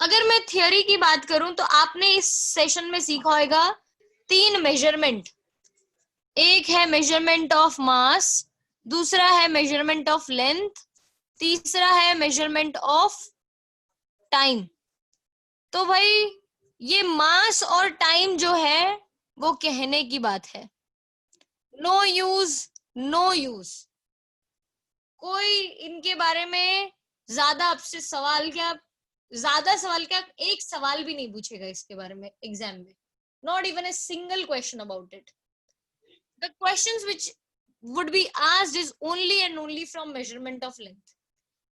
अगर मैं थियोरी की बात करूं तो आपने इस सेशन में सीखा होगा 3 मेजरमेंट। एक है मेजरमेंट ऑफ मास, दूसरा है मेजरमेंट ऑफ लेंथ, तीसरा है मेजरमेंट ऑफ टाइम। तो भाई ये मास और टाइम जो है वो कहने की बात है, नो यूज, नो यूज। कोई इनके बारे में ज्यादा आपसे ज्यादा सवाल क्या, एक सवाल भी नहीं पूछेगा इसके बारे में एग्जाम में, not even a single question about it. The questions which would be asked is only and only from measurement of length.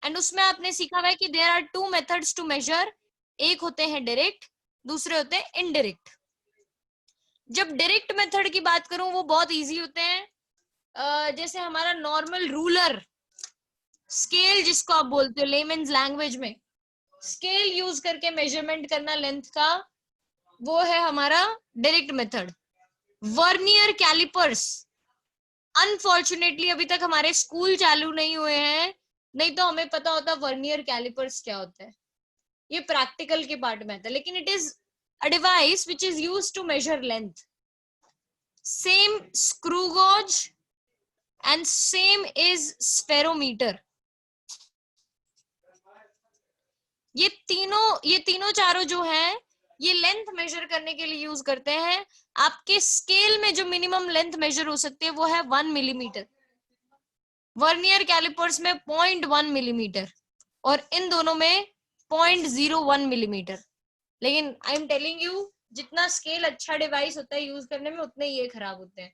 And उसमें आपने सीखा हुआ है कि there are 2 methods to measure. एक होते हैं डायरेक्ट, दूसरे होते हैं इनडायरेक्ट। जब डायरेक्ट मेथड की बात करूं वो बहुत इजी होते हैं। जैसे हमारा नॉर्मल रूलर, स्केल जिसको आप बोलते हो लेमन्स लैंग्वेज में, स्केल यूज करके मेजरमेंट करना लेंथ का, वो है हमारा direct method. Vernier callipers, unfortunately अभी तक हमारे स्कूल चालू नहीं हुए हैं, नहीं तो हमें पता होता वर्नियर कैलिपर्स क्या होता है। ये प्रैक्टिकल के पार्ट में आता है, लेकिन it is a device which is used to measure length. Same screw gauge and same is spherometer. ये तीनों चारों जो हैं ये लेंथ मेजर करने के लिए यूज करते हैं। आपके स्केल में जो मिनिमम लेंथ मेजर हो सकती है वो है 1 मिलीमीटर, वर्नियर कैलिपर्स में 0.1 मिलीमीटर, और इन दोनों में 0.01 मिलीमीटर। लेकिन आई एम टेलिंग यू, जितना स्केल अच्छा डिवाइस होता है यूज करने में, उतने ये खराब होते हैं।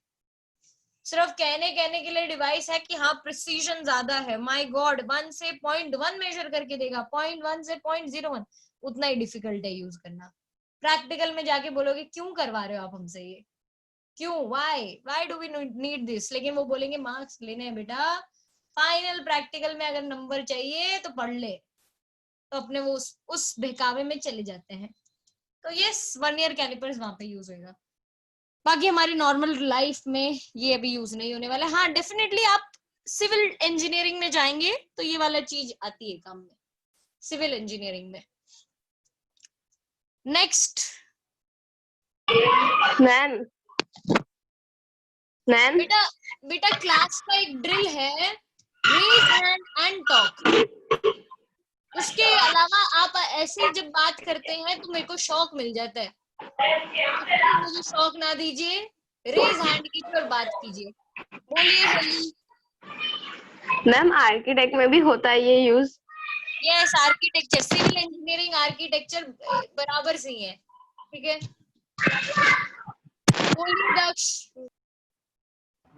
सिर्फ कहने कहने के लिए डिवाइस है कि हाँ प्रिसीजन ज्यादा है, माय गॉड 1 से 0.1 मेजर करके देगा, 0.1 से 0.01, उतना ही डिफिकल्ट है यूज करना। प्रैक्टिकल में जाके बोलोगे क्यों करवा रहे हो आप हमसे ये, क्यों, why do we need this, लेकिन वो बोलेंगे मार्क्स लेने हैं बेटा, फाइनल प्रैक्टिकल में अगर नंबर चाहिए तो पढ़ ले, तो अपने वो उस बहकावे में चले जाते हैं। तो यस, वर्नियर कैलिपर्स वहां पे यूज होगा। बाकी हमारी नॉर्मल लाइफ में ये अभी यूज नहीं होने वाला। हाँ डेफिनेटली आप सिविल इंजीनियरिंग में जाएंगे तो ये वाला चीज आती है काम में, सिविल इंजीनियरिंग में। नेक्स्ट मैम मैम बेटा, बेटा क्लास का एक ड्रिल है, रेज हैंड एंड टॉक। उसके अलावा आप ऐसे जब बात करते हैं तो मेरे को शौक मिल जाता है, तो मुझे शौक ना दीजिए, रेज हैंड कीजिए और बात कीजिए, बोलिए जल्दी। मैम आर्किटेक्ट में भी होता है ये use? Yes, architecture, civil engineering architecture बराबर से ही है, ठीक है। बोलिए दक्ष।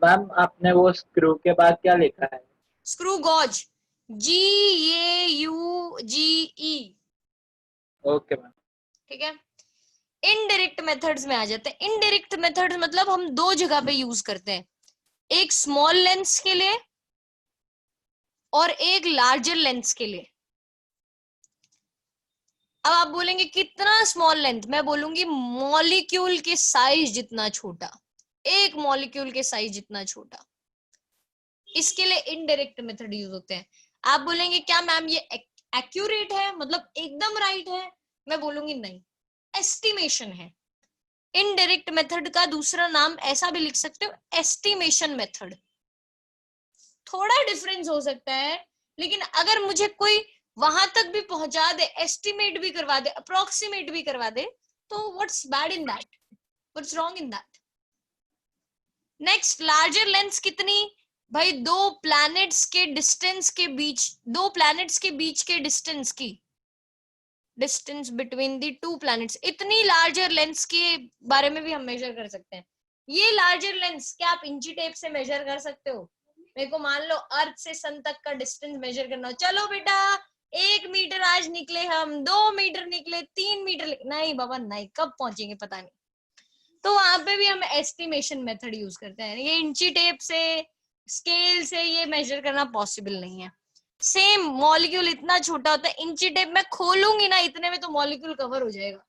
मैम आपने वो स्क्रू के बाद क्या लिखा है? Screw gauge, GAUGE, okay ma'am. ठीक है। इनडायरेक्ट मेथड्स में आ जाते हैं। इनडायरेक्ट मेथड्स मतलब हम दो जगह पे यूज करते हैं, एक स्मॉल लेंस के लिए और एक लार्जर लेंस के लिए। अब आप बोलेंगे कितना स्मॉल लेंथ, मैं बोलूंगी मॉलिक्यूल के साइज जितना छोटा, एक मॉलिक्यूल के साइज जितना छोटा, इसके लिए इनडायरेक्ट मेथड यूज होते हैं। आप बोलेंगे क्या मैम ये एक्यूरेट है, मतलब एकदम राइट है, मैं बोलूंगी नहीं, एस्टिमेशन है। इनडायरेक्ट मेथड का दूसरा नाम ऐसा भी लिख सकते हो, एस्टिमेशन मेथड। थोड़ा डिफरेंस हो सकता है, लेकिन अगर मुझे कोई वहां तक भी पहुंचा दे, एस्टिमेट भी करवा दे, अप्रोक्सीमेट भी करवा दे, तो what's bad in that, what's wrong in that. Next, larger lens कितनी, भाई दो प्लैनेट्स के डिस्टेंस के बीच, दो प्लैनेट्स के बीच के डिस्टेंस की, distance between the to planets, इतनी लार्जर लेंस के बारे में भी हम मेजर कर सकते हैं। ये लार्जर लेंस क्या आप इंची टेप से मेजर कर सकते हो? मेरे को मान लो अर्थ से सन तक का डिस्टेंस मेजर करना हो, चलो बेटा 1 मीटर आज निकले हम, 2 मीटर निकले, 3 मीटर, नहीं बाबा नहीं, कब पहुंचेंगे पता नहीं। तो वहां पे भी हम एस्टिमेशन मेथड यूज करते हैं, ये इंची टेप से, स्केल से ये मेजर करना पॉसिबल नहीं है। सेम मॉलिक्यूल इतना छोटा होता है, इंची टेप में खोलूंगी ना इतने में तो मॉलिक्यूल कवर हो जाएगा,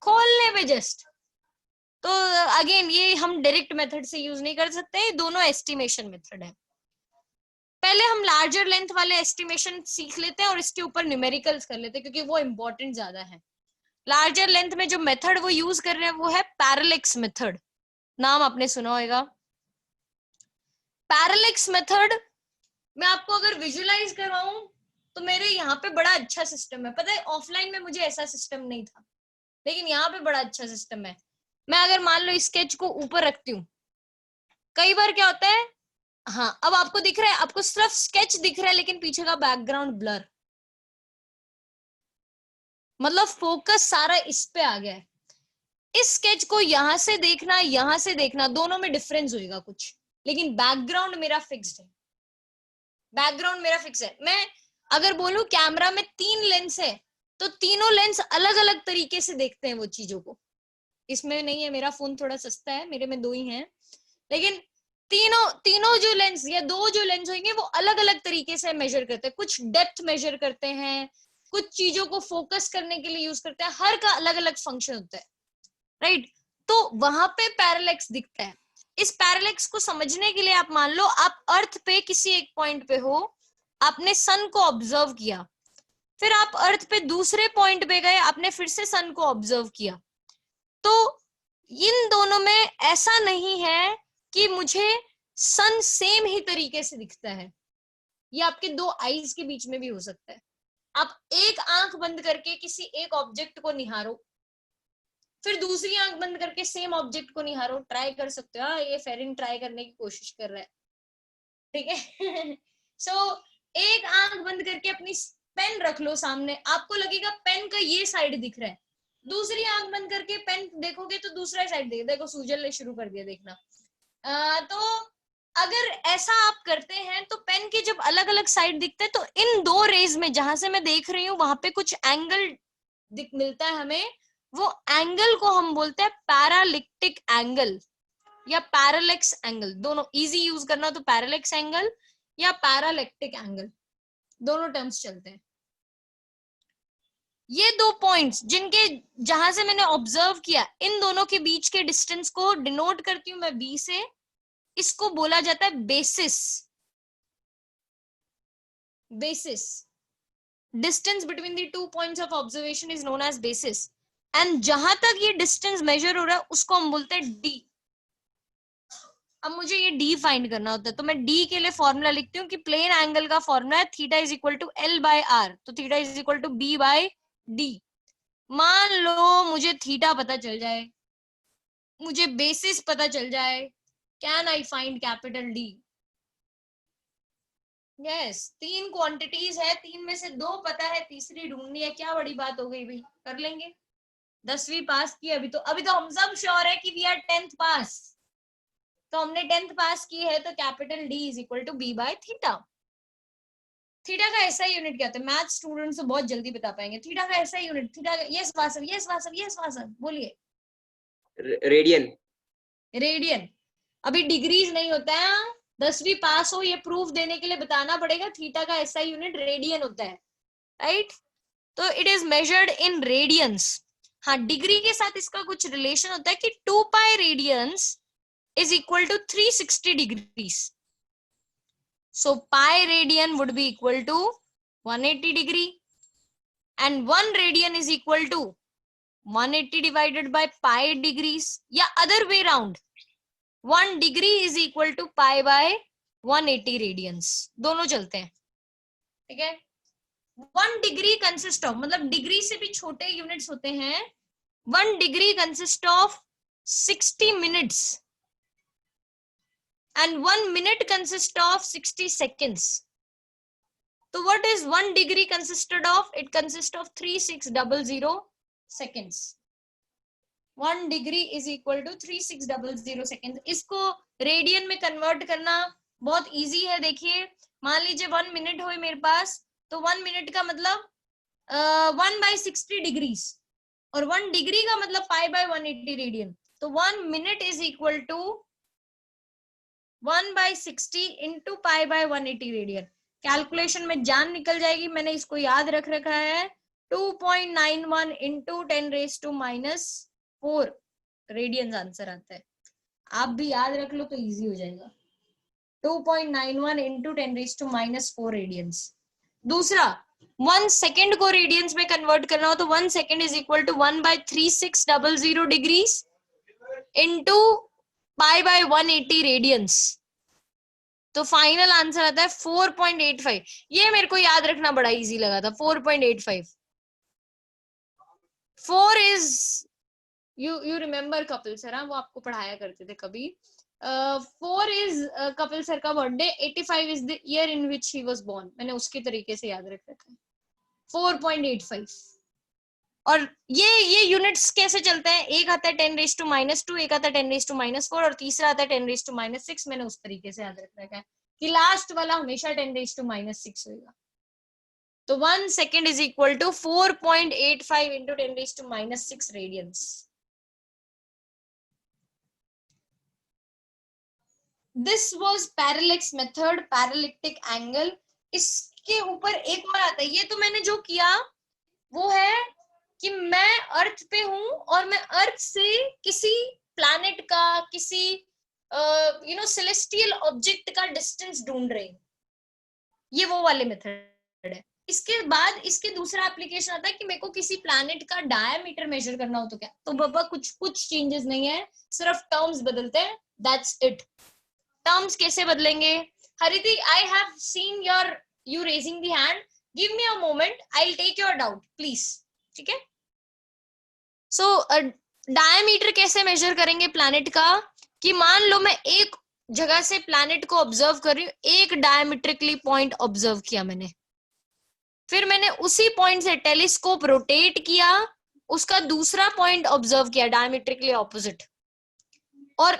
खोलने पे जस्ट। तो अगेन ये हम डायरेक्ट मेथड से यूज नहीं कर सकते, दोनों एस्टिमेशन मेथड है। पहले हम लार्जर लेंथ वाले एस्टिमेशन सीख लेते हैं और इसके ऊपर न्यूमेरिकल्स कर लेते हैं क्योंकि वो इंपॉर्टेंट ज्यादा है। लार्जर लेंथ में जो मेथड वो यूज कर रहे हैं वो है पैरेलेक्स मेथड, नाम आपने सुना होगा। पैरेलेक्स मेथड मैं आपको अगर विजुलाइज करवाऊं तो मेरे यहाँ पे बड़ा अच्छा सिस्टम है। पता है ऑफलाइन में मुझे ऐसा सिस्टम नहीं था, लेकिन यहाँ पे बड़ा अच्छा सिस्टम है। मैं अगर मान लो स्केच को ऊपर रखती हूँ, कई बार क्या होता है, हाँ अब आपको दिख रहा है, आपको सिर्फ स्केच दिख रहा है लेकिन पीछे का बैकग्राउंड ब्लर, मतलब फोकस सारा इस पे आ गया है। इस स्केच को यहां से देखना, यहां से देखना, दोनों में डिफरेंस होगा कुछ, लेकिन बैकग्राउंड मेरा फिक्स्ड है। बैकग्राउंड मेरा फिक्स है। मैं अगर बोलूं कैमरा में 3 लेंस है तो तीनों लेंस अलग अलग तरीके से देखते हैं वो चीजों को। इसमें नहीं है, मेरा फोन थोड़ा सस्ता है, मेरे में 2 ही हैं, लेकिन तीनों जो लेंस या 2 जो लेंस होंगे वो अलग अलग तरीके से मेजर करते हैं। कुछ डेप्थ मेजर करते हैं, कुछ चीजों को फोकस करने के लिए यूज करते हैं, हर का अलग अलग फंक्शन होता है, राइट। तो वहां पे पैरेलेक्स दिखता है। इस पैरेलेक्स को समझने के लिए आप मान लो आप अर्थ पे किसी एक पॉइंट पे हो, आपने सन को ऑब्जर्व किया, फिर आप अर्थ पे दूसरे पॉइंट पे गए, आपने फिर से सन को ऑब्जर्व किया, तो इन दोनों में ऐसा नहीं है कि मुझे सन सेम ही तरीके से दिखता है। ये आपके 2 आईज के बीच में भी हो सकता है। आप एक आंख बंद करके किसी एक ऑब्जेक्ट को निहारो, फिर दूसरी आंख बंद करके सेम ऑब्जेक्ट को निहारो, ट्राई कर सकते हो। ये फेरिन ट्राई करने की कोशिश कर रहा है, ठीक है। सो एक आंख बंद करके अपनी पेन रख लो सामने, आपको लगेगा पेन का ये साइड दिख रहा है। दूसरी आंख बंद करके पेन देखोगे तो दूसरा साइड देख, देखो सूजन शुरू कर दिया देखना। तो अगर ऐसा आप करते हैं तो पेन के जब अलग अलग साइड दिखते हैं तो इन 2 रेज में जहां से मैं देख रही हूँ वहां पे कुछ एंगल मिलता है हमें, वो एंगल को हम बोलते हैं पैरालिक्टिक एंगल या पैरालेक्स एंगल। दोनों इजी यूज करना तो पैरालेक्स एंगल या पैरालेक्टिक एंगल, दोनों टर्म्स चलते हैं। ये 2 पॉइंट्स जिनके जहां से मैंने ऑब्जर्व किया, इन दोनों के बीच के डिस्टेंस को डिनोट करती हूँ मैं बी से, इसको बोला जाता है basis. Basis, distance between the 2 points of observation is known as basis. And जहां तक ये डिस्टेंस मेजर हो रहा है उसको हम बोलते हैं डी। अब मुझे ये डी फाइंड करना होता है तो मैं डी के लिए फॉर्मूला लिखती हूँ कि प्लेन एंगल का फॉर्मूला है theta is equal to L by R, तो theta is equal to B by D. मान लो मुझे थीटा पता चल जाए, मुझे बेसिस पता चल जाए, can I find capital D? Yes, 3 quantities है, 3 में से 2 पता है, तीसरी ढूंढनी है, क्या बड़ी बात हो गई भाई, कर लेंगे। 10वीं पास की अभी तो हम सब श्योर है कि वी आर 10th पास। तो हमने 10th पास की है तो capital D is equal to B by theta. Theta का ऐसा यूनिट क्या होता है, मैथ स्टूडेंट्स तो बहुत जल्दी बता पाएंगे। थीटा का ऐसा यूनिट, थीटा का यस वासव, यस वासव, यस वासव, बोलिए। रेडियन। रेडियन। अभी डिग्रीज नहीं होता है, 10वीं पास हो ये प्रूफ देने के लिए बताना पड़ेगा थीटा का ऐसा यूनिट रेडियन होता है, राइट। तो it is measured in radiance. हाँ, डिग्री के साथ इसका कुछ रिलेशन होता है कि 2 पाई radiance is equal to 360 degrees. So pi radian would be equal to 180 degree and 1 radian is equal to 180 divided by pi degrees, या other way round 1 degree is equal to pi by 180 radians, दोनों चलते हैं, ठीक है। 1 degree consist of, मतलब degree से भी छोटे यूनिट्स होते हैं, 1 degree consist of 60 minutes and 1 minute consists of 60 seconds. So what is 1 degree consisted of? It consists of 3600 seconds. 1 degree is equal to 3600 seconds. इसको रेडियन में कन्वर्ट करना बहुत इजी है। देखिए, मान लीजिए 1 मिनट हो मेरे पास, तो 1 मिनट का मतलब 1/60 डिग्रीज, और 1 डिग्री का मतलब पाई बाय 180 रेडियन। तो 1 minute is equal to 1/60 into pi by 180 radian. Calculation में जान निकल जाएगी, मैंने इसको याद रख रखा है। 2.91 इंटू 10⁻⁻⁴ रेडियन आंसर आता है। आप भी याद रख लो तो इजी हो जाएगा। 2.91 इंटू 10⁻⁻⁴ रेडियंस। दूसरा 1 सेकेंड को रेडियंस में कन्वर्ट करना हो तो 1 second is equal to 1/3600 degrees into π/180 radians. तो फाइनल आंसर आता है 4.85। ये मेरे को याद रखना बड़ा इजी लगा था, 4.85। 4 is you remember Kapil sir, वो आपको पढ़ाया करते थे कभी। 4 इज कपिल सर का birthday, 85 is the year in which he was born. मैंने उसके तरीके से याद रख रखा है 4.85। और ये यूनिट्स कैसे चलते हैं, एक आता है 10⁻², एक आता है 10⁻⁴ और तीसरा आता है 10⁻�6। मैंने उस तरीके से याद रख रखा है कि लास्ट वाला हमेशा 10⁻�6 होगा। तो 1 second is equal to 4.85 into 10⁻�6 radians. This was parallax method, parallactic angle. इसके ऊपर एक और आता है, ये तो मैंने जो किया वो है कि मैं अर्थ पे हूं और मैं अर्थ से किसी प्लैनेट का, किसी सेलेस्टियल ऑब्जेक्ट का डिस्टेंस ढूंढ रही हूं। ये वो वाले मेथड है। इसके बाद इसके दूसरा एप्लीकेशन आता है कि मेरे को किसी प्लैनेट का डायमीटर मेजर करना हो तो क्या, तो बाबा कुछ चेंजेस नहीं है, सिर्फ टर्म्स बदलते हैं, दैट्स इट। टर्म्स कैसे बदलेंगे? Hariti, I have seen you raising the hand, give me a moment, I will take your doubt please. ठीक है, सो डायमीटर कैसे मेजर करेंगे प्लैनेट का, कि मान लो मैं एक जगह से प्लैनेट को ऑब्जर्व कर रही हूँ, एक डायमीट्रिकली पॉइंट ऑब्जर्व किया मैंने, फिर मैंने उसी पॉइंट से टेलीस्कोप रोटेट किया, उसका दूसरा पॉइंट ऑब्जर्व किया डायमीट्रिकली ऑपोजिट, और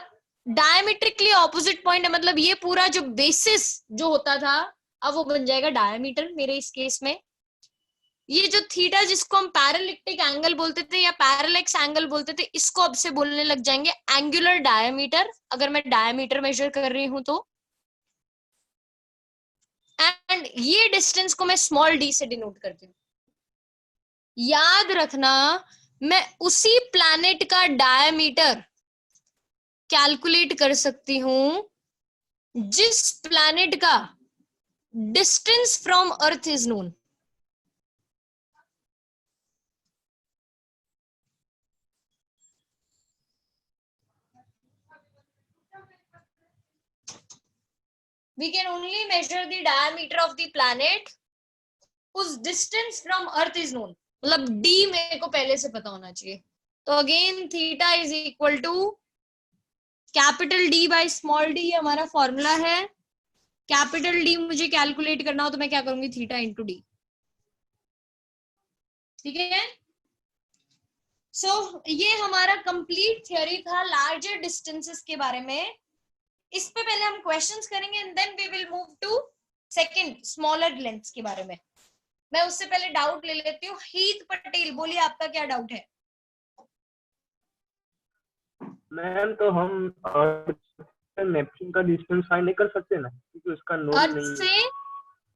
डायमीट्रिकली ऑपोजिट पॉइंट है, मतलब ये पूरा जो बेसिस जो होता था अब वो बन जाएगा डायमीटर मेरे इस केस में। ये जो थीटा जिसको हम पैरेलिक्टिक एंगल बोलते थे या पैरेलैक्स एंगल बोलते थे, इसको अब से बोलने लग जाएंगे एंगुलर डायमीटर, अगर मैं डायमीटर मेजर कर रही हूं तो। एंड ये डिस्टेंस को मैं स्मॉल डी से डिनोट करती हूँ। याद रखना, मैं उसी प्लैनेट का डायमीटर कैलकुलेट कर सकती हूं जिस प्लैनेट का distance from earth is known. We can only measure the diameter of the planet whose distance from earth is known। मतलब d मेरे को पहले से पता होना चाहिए। तो again theta is equal to capital D by small d, हमारा फॉर्मूला है। कैपिटल D मुझे कैलकुलेट करना हो तो मैं क्या करूंगी, थीटा इंटू d। ठीक है, सो ये हमारा कंप्लीट थ्योरी था लार्जर डिस्टेंसेस के बारे में। इस पे पहले हम क्वेश्चंस करेंगे and then we will move to second smaller lengths के बारे में। मैं उससे पहले डाउट ले लेती हूँ। हीत पटेल, बोलिए आपका क्या डाउट है? मैम तो हम नेपच्यून का डिस्टेंस फाइंड नहीं कर सकते ना, क्योंकि उसका नोड अर्थ नहीं से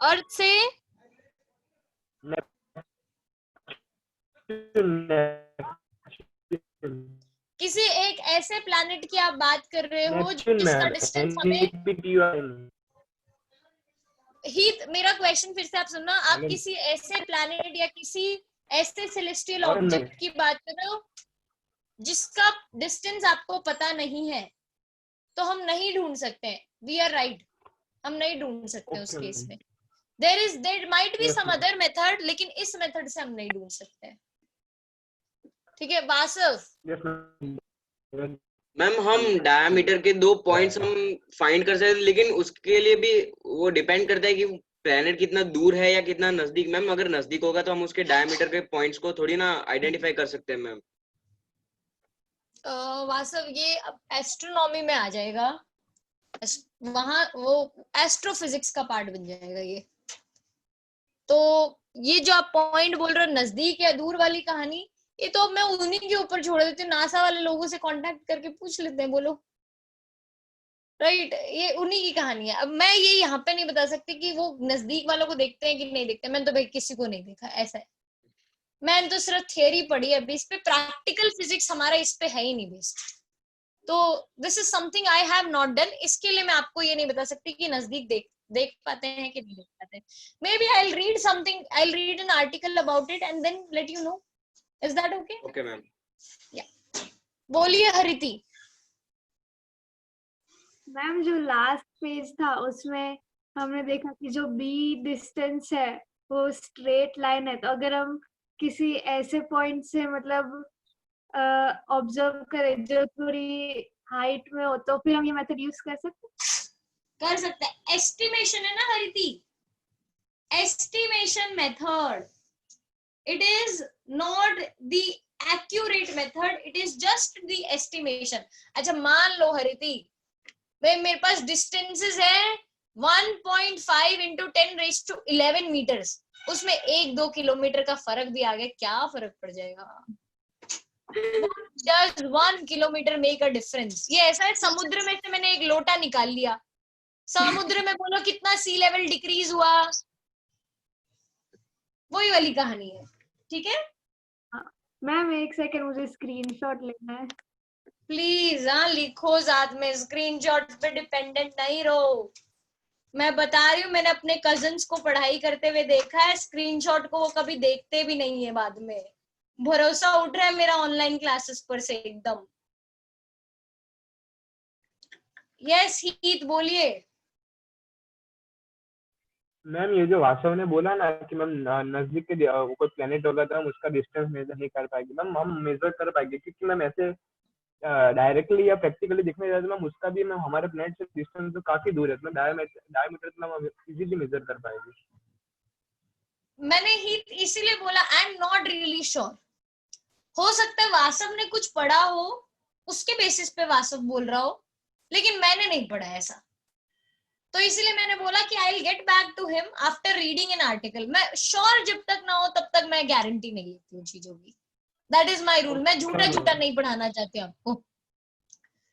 अर्थ से किसी एक ऐसे प्लैनेट की आप बात कर रहे हो जिसका डिस्टेंस हमें। हीत, मेरा क्वेश्चन फिर से आप सुनना। आप किसी ऐसे प्लैनेट या किसी ऐसे सेलेस्टियल ऑब्जेक्ट की बात कर रहे हो जिसका डिस्टेंस आपको पता नहीं है, तो हम नहीं ढूंढ सकते हैं। वी आर राइट, हम नहीं ढूंढ सकते उस केस में। There might be some other method, लेकिन इस मेथड से हम नहीं ढूंढ सकते। ठीक है वासव? मैम हम डायमीटर के 2 पॉइंट्स हम फाइंड कर सकते हैं, लेकिन उसके लिए भी वो डिपेंड करता है कि प्लैनेट कितना दूर है या कितना नजदीक। मैम अगर नजदीक होगा तो हम उसके डायमीटर के पॉइंट्स को थोड़ी ना आइडेंटिफाई कर सकते हैं मैम। वासव, ये अब एस्ट्रोनॉमी में आ जाएगा, वहां वो एस्ट्रोफिजिक्स का पार्ट बन जाएगा ये। तो ये जो आप पॉइंट बोल रहे हो नजदीक या दूर वाली कहानी, ये तो अब मैं उन्हीं के ऊपर छोड़ देती हूँ। नासा वाले लोगों से कांटेक्ट करके पूछ लेते हैं, बोलो। राइट, ये उन्हीं की कहानी है। अब मैं ये यहाँ पे नहीं बता सकती कि वो नजदीक वालों को देखते हैं कि नहीं देखते। मैंने तो भाई किसी को नहीं देखा, ऐसा है। मैंने तो सिर्फ थियरी पढ़ी है, इस पे प्रैक्टिकल फिजिक्स हमारा इस पे है ही नहीं बेस्ड। तो this is something I have not done. इसके लिए मैं आपको ये नहीं बता सकती कि नजदीक देख पाते हैं कि नहीं देख पाते. Maybe I read something, I read an article about it and then let you know. Is that okay? Okay ma'am. बोलिए हरिति. मैम जो लास्ट पेज था उसमें हमने देखा कि जो बी डिस्टेंस है वो स्ट्रेट लाइन है, तो अगर हम किसी ऐसे पॉइंट से मतलब ऑब्जर्व करें जो थोड़ी हाइट में हो, तो फिर हम ये मेथड यूज कर सकते हैं. एस्टिमेशन है ना Hariti, estimation method. It is not the accurate method, it is just the estimation. अच्छा मान लो हरिति मेरे पास डिस्टेंसेस है 1.5 into 10⁻11 मीटर्स, उसमें 1-2 किलोमीटर का फर्क भी आ गया, क्या फर्क पड़ जाएगा? Does 1 kilometre make a difference? ये ऐसा है, समुद्र में से मैंने एक लोटा निकाल लिया, समुद्र में बोलो कितना सी लेवल डिक्रीज हुआ, वही वाली कहानी है. ठीक है मैम एक सेकंड, मुझे स्क्रीनशॉट लेना है. प्लीज. हाँ लिखो साथ में, स्क्रीनशॉट पे डिपेंडेंट नहीं रहो. मैं बता रही हूँ, मैंने अपने कजन्स को पढ़ाई करते हुए देखा है, स्क्रीनशॉट को वो कभी देखते भी नहीं है बाद में. भरोसा उठ रहा है मेरा ऑनलाइन क्लासेस पर से एकदम. यस हित बोलिए. मैम ये जो वासव ने बोला ना कि मैम नजदीक के कोई प्लेनेट होगा तो हम उसका डिस्टेंस मेजर नहीं कर पाएंगे. मैम हम मेजर कर पाएंगे क्योंकि मैम ऐसे डायरेक्टली या प्रैक्टिकली देखने जाए तो मैम उसका भी मैम हमारे प्लेनेट से डिस्टेंस तो काफी दूर है, तो डायमीटर तो मैम इजीली मेजर कर पाएंगे. मैंने हित इसीलिए बोला I am not really sure. हो सकता है वासव ने कुछ पढ़ा हो, उसके बेसिस पे वासव बोल रहा हो, लेकिन मैंने नहीं पढ़ा ऐसा. तो इसीलिए मैंने बोला कि I will get back to him after reading an article. मैं श्योर जब तक ना हो तब तक मैं गारंटी नहीं लेती हूँ चीजों की. That is my rule. मैं झूठा नहीं पढ़ाना चाहती आपको.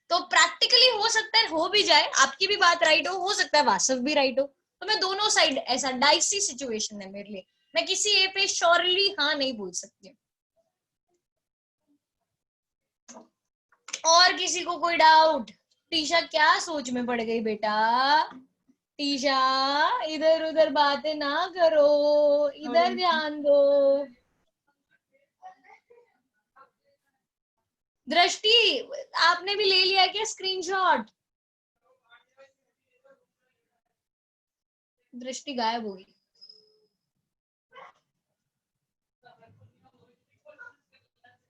तो प्रैक्टिकली हो सकता है हो भी जाए, आपकी भी बात राइट हो सकता है वासव भी राइट हो. तो मैं दोनों साइड, ऐसा डाइसी सिचुएशन है मेरे लिए, मैं किसी ए पे श्योरली हाँ नहीं बोल सकती. और किसी को कोई डाउट? टीशा क्या सोच में पड़ गई बेटा? टीशा इधर उधर बातें ना करो, इधर ध्यान दो. दृष्टि आपने भी ले लिया क्या स्क्रीनशॉट? दृष्टि गायब होगी.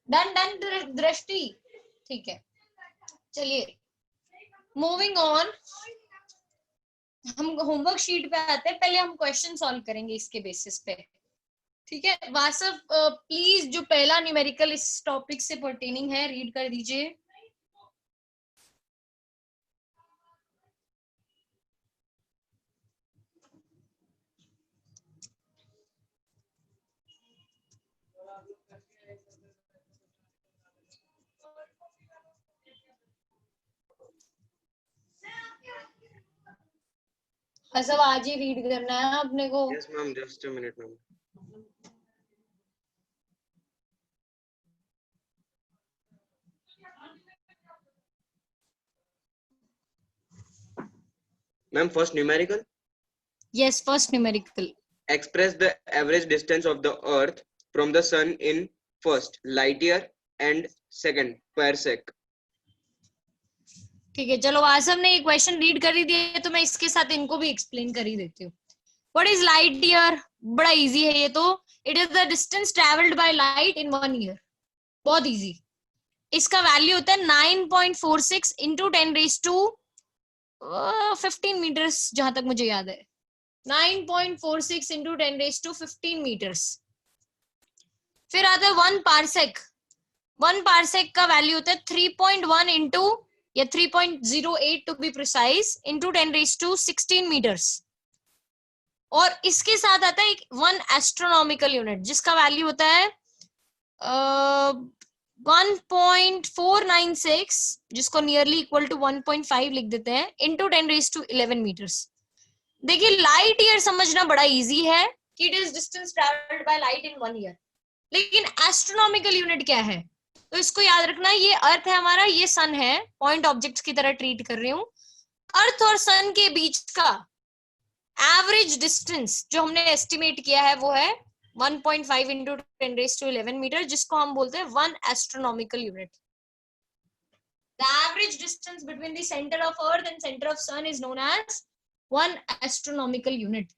डन दृष्टि. ठीक है चलिए मूविंग ऑन. हम होमवर्क शीट पे आते हैं, पहले हम क्वेश्चन सॉल्व करेंगे इसके बेसिस पे. ठीक है वासव प्लीज जो पहला न्यूमेरिकल इस टॉपिक से पर्टेनिंग है रीड कर दीजिए. सब आज ही रीड करना है अपने को. Yes ma'am, just a minute ma'am. Ma'am first numerical. Yes first numerical. Express the average distance of the earth from the sun in first light year and second parsec. ठीक है चलो वासव ने ये क्वेश्चन रीड कर ही दिया तो मैं इसके साथ इनको भी एक्सप्लेन कर ही देती हूँ. What is light year? बड़ा इजी है ये तो. It is the distance travelled by light in 1 year. बहुत इजी. इसका वैल्यू होता है 9.46 into 10⁻15 मीटर्स, जहां तक मुझे याद है 9.46 into 10⁻15 मीटर्स. फिर आता है 1 पार्सेक. 1 पार्सेक का वैल्यू होता है 3.1 into या 3.08 to be precise into 10⁻16 metres. और इसके साथ आता है 1 एस्ट्रोनॉमिकल यूनिट जिसका वैल्यू होता है 1.496, जिसको नियरली इक्वल टू 1.5 लिख देते हैं, into 10⁻11 मीटर्स. देखिए लाइट ईयर समझना बड़ा इजी है कि it is distance travelled by light in 1 year. लेकिन एस्ट्रोनॉमिकल यूनिट क्या है? तो इसको याद रखना, ये अर्थ है हमारा, ये सन है, पॉइंट ऑब्जेक्ट्स की तरह ट्रीट कर रही हूँ। अर्थ और सन के बीच का एवरेज डिस्टेंस जो हमने एस्टिमेट किया है वो है 1.5 इंटू 10⁻11 मीटर, जिसको हम बोलते हैं 1 astronomical unit. The average distance between the center of Earth and center of Sun is known as 1 astronomical unit.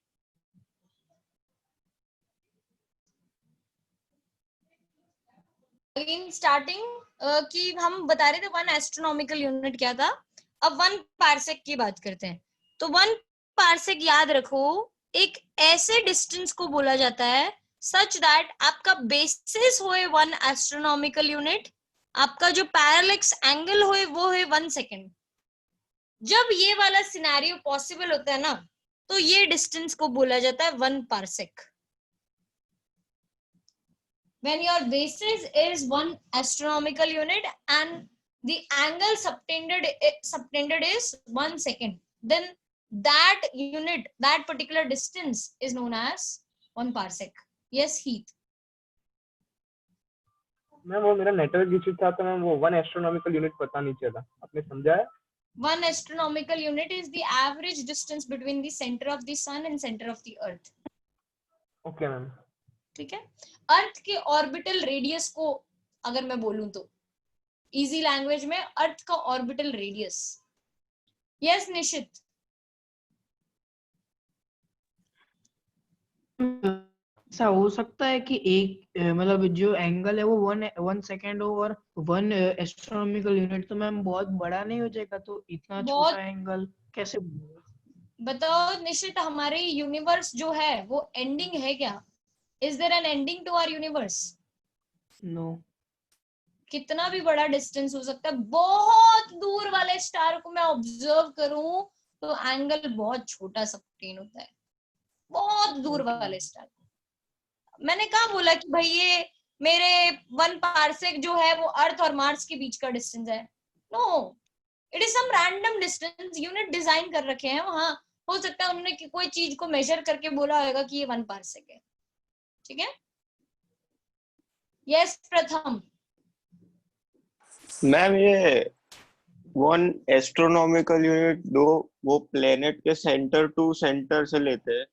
Again starting कि हम बता रहे थे 1 एस्ट्रोनॉमिकल यूनिट क्या था, अब 1 पार्सेक की बात करते हैं। तो 1 पार्सेक याद रखो, एक ऐसे डिस्टेंस को बोला जाता है सच दैट आपका बेसिस होए 1 एस्ट्रोनॉमिकल यूनिट, आपका जो पैरेलैक्स एंगल होए वो है 1 सेकेंड। जब ये वाला सिनेरियो पॉसिबल होता है ना, तो ये डिस्टेंस को बोला जाता है 1 parsec. When your basis is 1 astronomical unit and the angle subtended is 1 second, then that unit, that particular distance is known as 1 parsec. Yes, Heath. Ma'am वो मेरा नेटवर्क इशू था तो मैम वो 1 एस्ट्रोनॉमिकल यूनिट पता नहीं चला, आपने समझाया? 1 astronomical unit is the average distance between the center of the sun and center of the earth. Okay ma'am. ठीक है, अर्थ के ऑर्बिटल रेडियस को अगर मैं बोलूं तो इजी लैंग्वेज में, अर्थ का ऑर्बिटल रेडियस। यस निशित। ऐसा हो सकता है कि एक मतलब जो एंगल है वो 1 सेकेंड हो और 1 एस्ट्रोनॉमिकल यूनिट, तो मैम बहुत बड़ा नहीं हो जाएगा? तो इतना छोटा एंगल कैसे? बताओ निशित, हमारे यूनिवर्स जो है वो एंडिंग है क्या? Is there an ending to our universe? No. कितना भी बड़ा डिस्टेंस हो सकता है, बहुत दूर वाले स्टार को मैं ऑब्जर्व करूं तो एंगल बहुत छोटा सा प्लेन होता है, बहुत दूर वाले स्टार। मैंने कहा बोला कि भाई ये मेरे 1 पार्सेक जो है वो अर्थ और मार्स के बीच का डिस्टेंस है। No, it is some random distance, unit design कर रखे हैं वहां। हो सकता है उन्होंने कोई चीज को मेजर करके बोला होगा कि ये 1 पार्सेक है। ठीक है, यस प्रथम। मैम ये 1 एस्ट्रोनॉमिकल यूनिट दो वो प्लेनेट के सेंटर टू सेंटर से लेते हैं।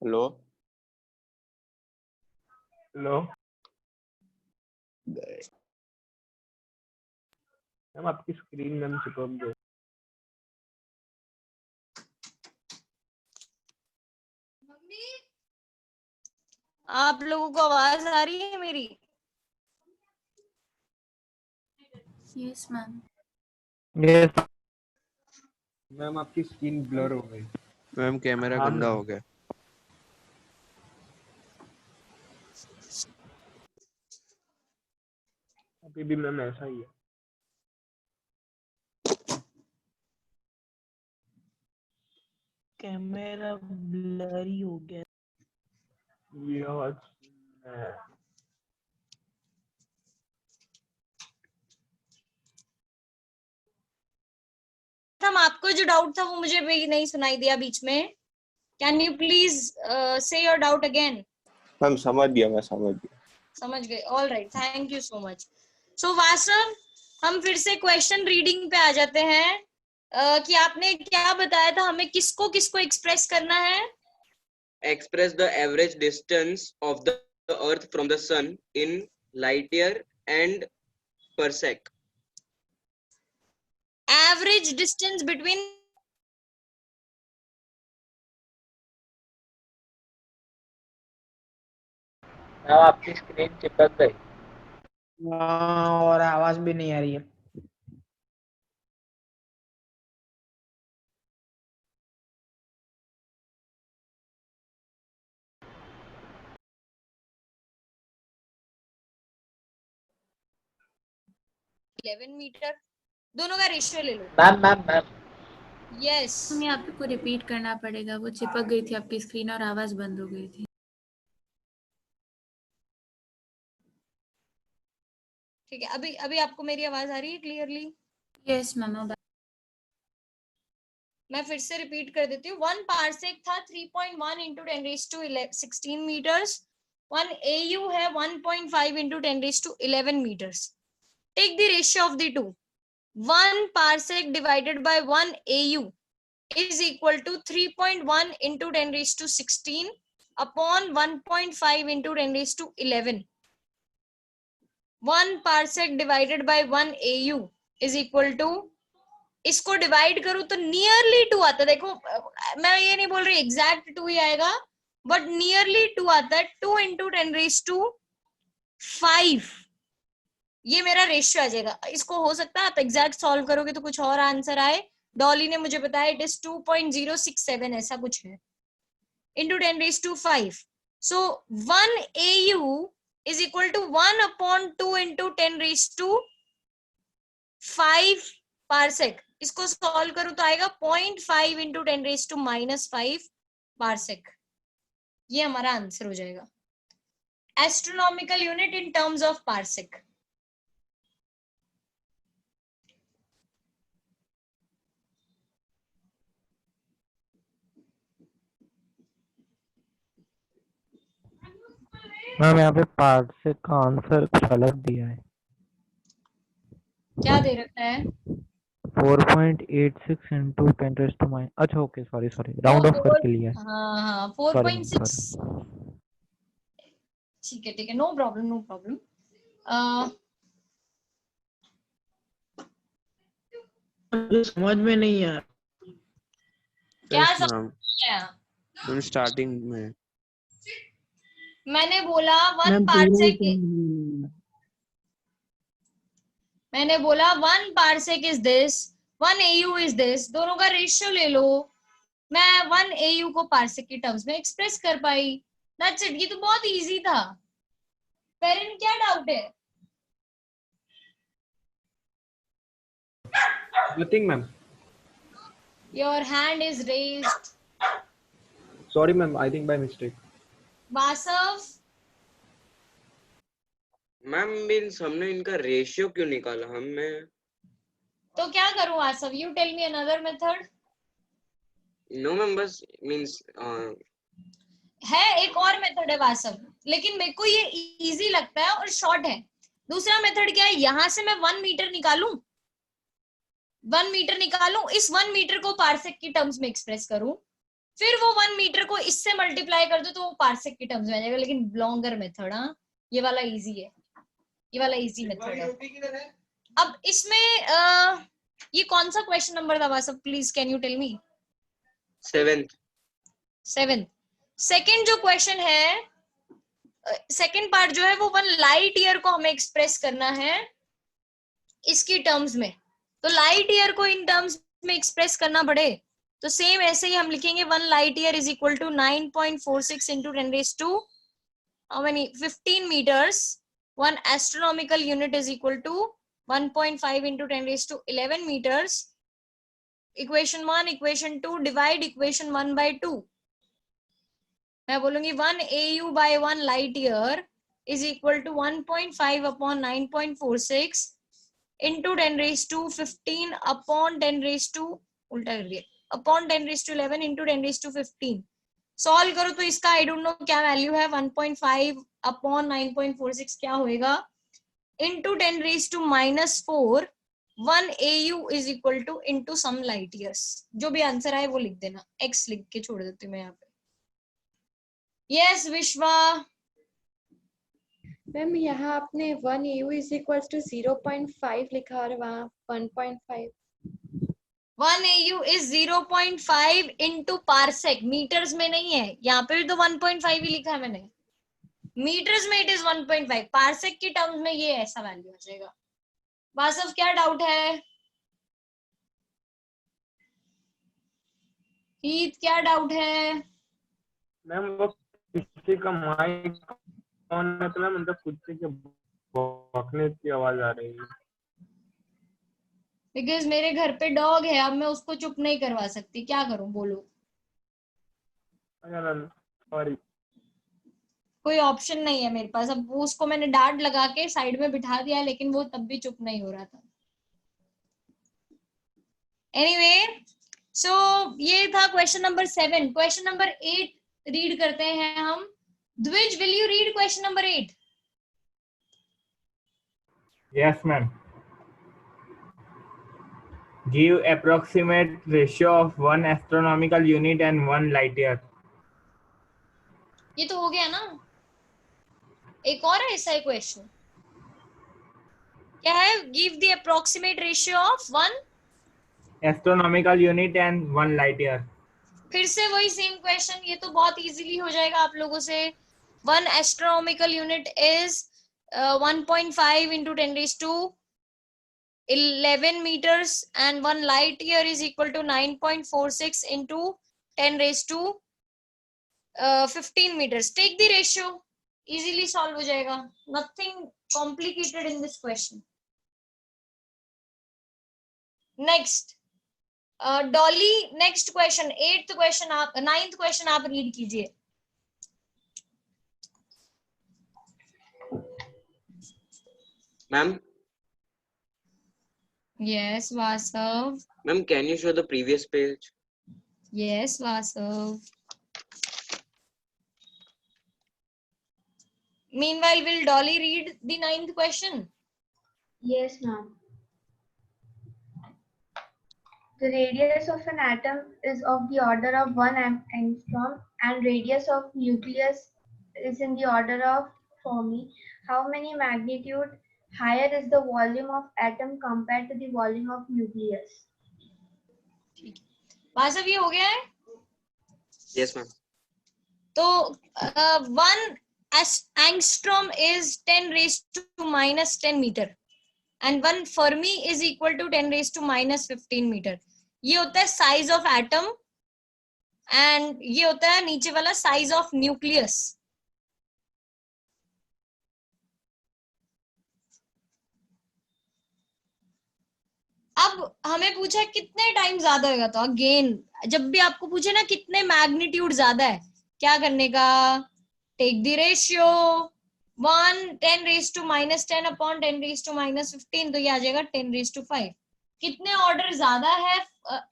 हेलो हेलो मैम, आपकी स्क्रीन मैम चिपक गई। आप लोगों को आवाज आ रही है मेरी? Yes ma'am. यस मैम, आपकी स्क्रीन ब्लर हो गई। मैम कैमरा गंदा हो गया। अभी भी मैम ऐसा ही है। कैमरा ब्लरी हो गया। हम आपको जो डाउट था वो मुझे भी नहीं सुनाई दिया बीच में। Can you please say your doubt again? Ma'am समझ गया, मैं समझ गया। समझ गए, all right, thank you so much. So Vasav, हम फिर से क्वेश्चन रीडिंग पे आ जाते हैं कि आपने क्या बताया था हमें, किसको किसको एक्सप्रेस करना है? Express the average distance of the earth from the sun in light year and parsec. Average distance between आपकी स्क्रीन चिपक गई। हाँ, और आवाज भी नहीं आ रही है। मीटर, दोनों का रेशियो ले लो। मैम यस, हमें आपको रिपीट करना पड़ेगा, वो चिपक गई थी आपकी स्क्रीन और आवाज बंद हो गई थी। ठीक है, अभी अभी आपको मेरी आवाज आ रही है क्लियरली? Yes ma'am. मैं फिर से रिपीट कर देती हूँ। 1 पार्सेक था 3.1 इंटू 10⁻16 मीटर्स, 1 AU है 1.5 into 10 raised to 11 meters. Take the ratio of the two. 1 parsec divided by 1 AU is equal to 3.1 into 10 raised to 16 upon 1.5 into 10 raised to 11. 1 parsec divided by 1 AU is equal to, इसको divide करूं तो nearly 2 आता है. देखो मैं ये नहीं बोल रही एग्जैक्ट 2 ही आएगा, बट नियरली 2 आता है. 2 into 10 raised to 5 ये मेरा रेशियो आ जाएगा. इसको हो सकता है आप एग्जैक्ट सॉल्व करोगे तो कुछ और आंसर आए. डॉली ने मुझे बताया इट इज 2.067 ऐसा कुछ है, into 10 raised to 5. So 1 AU is equal to 1 upon 2 into 10 raised to 5 parsec. इसको सॉल्व करूं तो आएगा 0.5 into 10 raised to -5 parsec. ये हमारा आंसर हो जाएगा. Astronomical unit in terms of parsec. Ma'am यहाँ पे पार्सेक का आंसर कुछ अलग दिया है. क्या दे रखा है? 4.86 into 10 raised to -. अच्छा ओके सॉरी राउंड ऑफ करके लिया है. हाँ 4.6. ठीक है नो प्रॉब्लम. समझ में नहीं आया. क्या Yes, समझ ma'am. में आया? मैम स्टार्टिंग में मैंने बोला 1 मैम पार्सेक, पूरा मैंने बोला 1 parsec is this, 1 AU is this. दोनों का रेशियो ले लो. मैं 1 AU को पार्सेक की टर्म्स में एक्सप्रेस कर पाई. That's it. ये तो बहुत इजी था. पेरेंट क्या डाउट है? Nothing, ma'am. Your hand is raised. Sorry, ma'am. I think by mistake. Vasav, ma'am means हमने इनका रेशियो क्यों निकाला? हमें तो क्या करूं Vasav? You tell me another method. No ma'am बस मीन्स है एक और मेथड है वासव, लेकिन मेरे को ये इजी लगता है और शॉर्ट है. दूसरा मेथड क्या है? यहां से मैं 1 मीटर निकालूं, 1 मीटर निकालूं, इस 1 मीटर को पार्सेक की टर्म्स में एक्सप्रेस करूं, फिर वो 1 मीटर को इससे मल्टीप्लाई कर दो तो वो पार्सेक की टर्म्स में आ जाएगा. लेकिन लॉन्गर मेथड. हाँ ये वाला इजी है, ये वाला इजी मेथड है. अब इसमें ये कौन सा क्वेश्चन नंबर था Vasav? Please can you tell me. 7th. Second जो क्वेश्चन है, सेकंड पार्ट जो है वो 1 लाइट ईयर को हमें एक्सप्रेस करना है इसकी टर्म्स में. तो लाइट ईयर को इन टर्म्स में एक्सप्रेस करना पड़े तो सेम ऐसे ही हम लिखेंगे 1 light year is equal to 9.46 into 10 raised to how many 15 meters. 1 astronomical unit is equal to 1.5 into 10 raised to 11 meters. Equation 1, equation 2, divide equation 1 by 2. मैं बोलूंगी 1 AU by 1 light year is equal to 1.5 upon 9.46 into 10 raised to 15 upon 10 raised to उल्टा कर दिया upon 10 raised to 11 into 10 raised to 15. Solve करो तो इसका I don't know क्या value है. 1.5 अपॉन 9.46 क्या होएगा into 10 raised to -4. 1 AU is equal to into some light years. जो भी आंसर आए वो लिख देना. x लिख के छोड़ देती हूँ मैं यहाँ पे. यस विश्वा. मैम यहाँ आपने 1 AU is equals to 0.5 लिखा और वहाँ 1.5. 1 AU is 0.5 into parsec. Metres में नहीं है, यहाँ पे भी तो 1.5 ही लिखा है मैंने. मीटर्स में इट इज 1.5, पार्सेक की टर्म्स में ये ऐसा वैल्यू आ जाएगा. वासव क्या डाउट है? हीत क्या डाउट है? मैम वो किसी का माइक ऑन है तो मैम उनका कुत्ते के भौंकने की आवाज आ रही है. बिकॉज मेरे घर पे डॉग है, अब मैं उसको चुप नहीं करवा सकती. क्या करूं बोलो? सॉरी. कोई ऑप्शन नहीं है मेरे पास. अब वो उसको मैंने डांट लगा के साइड में बिठा दिया, लेकिन वो तब भी चुप नहीं हो रहा था. एनीवे सो ये था question number 7. Question number 8 read करते हैं हम. Dwij, will you read question number 8? Yes, ma'am. Give approximate ratio of 1 astronomical unit and 1 light year. ये तो हो गया ना. एक और है ऐसा क्वेश्चन. क्या है? Give the approximate ratio of 1 astronomical unit and 1 light year. फिर से वही सेम क्वेश्चन. ये तो बहुत इजीली हो जाएगा आप लोगों से. 1 astronomical unit is 1.5 into 10 raised to 11 meters and 1 light year is equal to 9.46 into 10 raised to 15 meters. Take the ratio. Easily solve हो जाएगा. Nothing complicated in this question. Next. Dolly, next question, 8th question आप, 9th question आप read कीजिए. Ma'am. Yes Vasav. Ma'am, can you show the previous page? Yes Vasav. Meanwhile, will Dolly read the 9th question? Yes, ma'am. The radius of an atom is of the order of 1 angstrom and radius of nucleus is in the order of Fermi. How many magnitude higher is the volume of atom compared to the volume of nucleus? वासव, ये हो गया है? Yes ma'am. तो 1 angstrom is 10 raised to minus 10 meter and 1 Fermi is equal to 10 raised to minus 15 meter. ये होता है size of atom and ये होता है नीचे वाला साइज ऑफ न्यूक्लियस. अब हमें पूछा कितने टाइम ज्यादा होगा. तो अगेन जब भी आपको पूछे ना कितने मैग्नीट्यूड ज्यादा है, क्या करने का? Take the ratio. 1 10 raised to minus 10 upon 10 raised to minus 15, तो ये आ जाएगा 10 raised to 5. कितने ऑर्डर ज्यादा है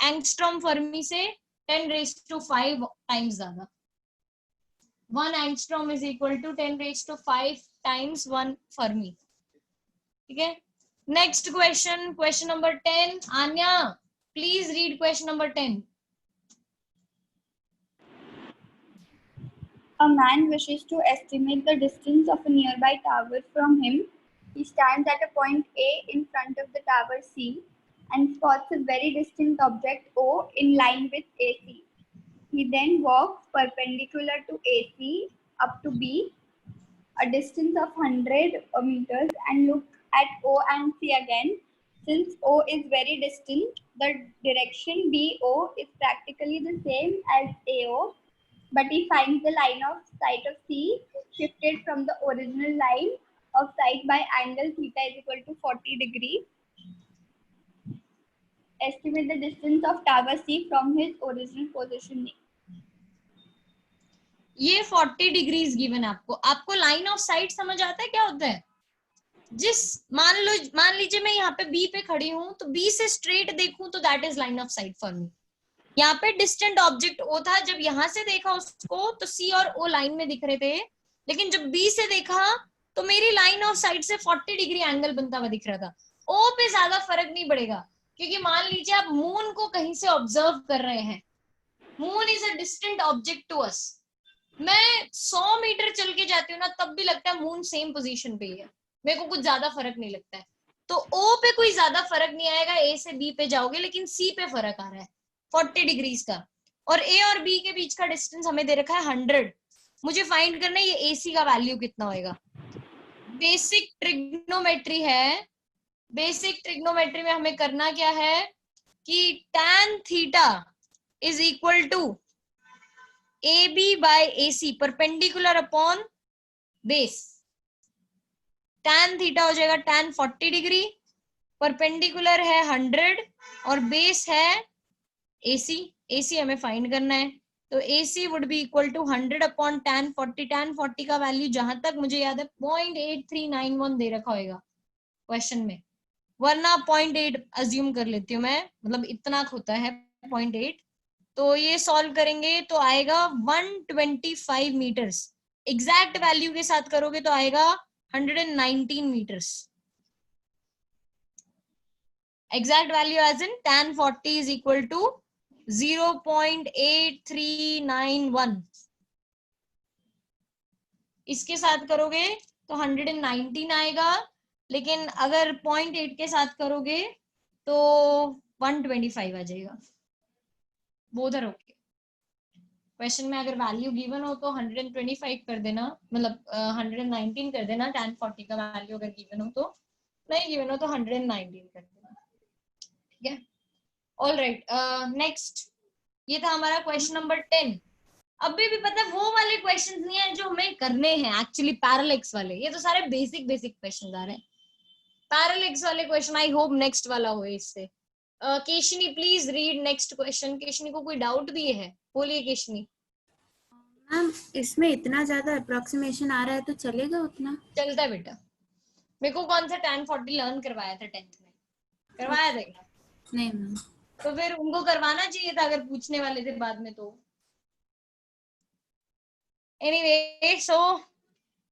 एंगस्ट्रॉम फर्मी से? 10 raised to 5 टाइम्स ज्यादा. 1 angstrom is equal to 10 raised to 5 times 1 Fermi. ठीक है. Next question, question number 10. Anya, please read question number 10. A man wishes to estimate the distance of a nearby tower from him. He stands at a point A in front of the tower C and spots a very distant object O in line with AC. He then walks perpendicular to AC up to B, a distance of 100 meters, and looks at O and C again. Since O is very distant, the direction BO is practically the same as AO. But he finds the line of sight of C shifted from the original line of sight by angle theta is equal to 40 degrees. Estimate the distance of tower C from his original position. ये 40 degrees given है आपको. आपको line of site समझ आता है क्या होता है? मान लीजिए मैं यहाँ पे B पे खड़ी हूँ, तो B से स्ट्रेट देखूं तो that is line of site for me. यहाँ पे डिस्टेंट ऑब्जेक्ट O था, जब यहाँ से देखा उसको तो C और O लाइन में दिख रहे थे, लेकिन जब B से देखा तो मेरी लाइन ऑफ साइट से 40 डिग्री एंगल बनता हुआ दिख रहा था. O पे ज्यादा फर्क नहीं पड़ेगा, क्योंकि मान लीजिए आप मून को कहीं से ऑब्जर्व कर रहे हैं. Moon is a distant object to us. मैं 100 मीटर चल के जाती हूँ ना, तब भी लगता है मून सेम पोजीशन पे ही है, मेरे को कुछ ज्यादा फर्क नहीं लगता है. तो O पे कोई ज्यादा फर्क नहीं आएगा. A से B पे जाओगे, लेकिन C पे फर्क आ रहा है 40 डिग्रीज का. और A और B के बीच का डिस्टेंस हमें दे रखा है 100. मुझे फाइंड करना है ये AC का वैल्यू कितना होएगा. बेसिक ट्रिग्नोमेट्री है. बेसिक ट्रिग्नोमेट्री में हमें करना क्या है कि tan theta is equal to AB by AC perpendicular upon base. tan theta हो जाएगा tan 40 डिग्री, परपेंडिकुलर है 100 और बेस है AC. AC हमें फाइंड करना है, तो AC would be equal to 100 upon tan 40. tan 40 का वैल्यू जहां तक मुझे याद है 0.8391 दे रखा होगा क्वेश्चन में, वरना 0.8 अज्यूम कर लेती हूँ मैं, मतलब इतना होता है 0.8. तो ये सॉल्व करेंगे तो आएगा 125 मीटर्स. एग्जैक्ट वैल्यू के साथ करोगे तो आएगा 119 metres. Exact value as in tan 40 is equal to 0.8391. इसके साथ करोगे तो 119 आएगा, लेकिन अगर 0.8 के साथ करोगे तो 125 आ जाएगा. Both are okay. क्वेश्चन में अगर वैल्यू गिवन हो तो 125 कर देना, मतलब 119 कर देना. tan 40 का वैल्यू अगर गिवन हो तो, नहीं गिवन हो तो 119 कर देना. ठीक है. All right, next. ये था हमारा क्वेश्चन नंबर 10. अभी भी पता है वो वाले क्वेश्चंस नहीं है जो हमें करने हैं एक्चुअली, पैरेलल्स वाले. ये तो सारे बेसिक क्वेश्चंस आ रहे हैं. पैरेलल्स वाले क्वेश्चन आई होप नेक्स्ट वाला हो इससे. Keshni please read next question. Keshni को कोई डाउट भी है? बोलिए केशनी. मैम इसमें इतना ज्यादा अप्रोक्सीमेशन आ रहा है तो चलेगा उतना? चलता है बेटा. मेरे को कौन सा tan 40 लर्न करवाया था 10th में? करवाया था क्या? नहीं मैम. तो फिर उनको करवाना चाहिए था अगर पूछने वाले थे बाद में तो. Anyway, so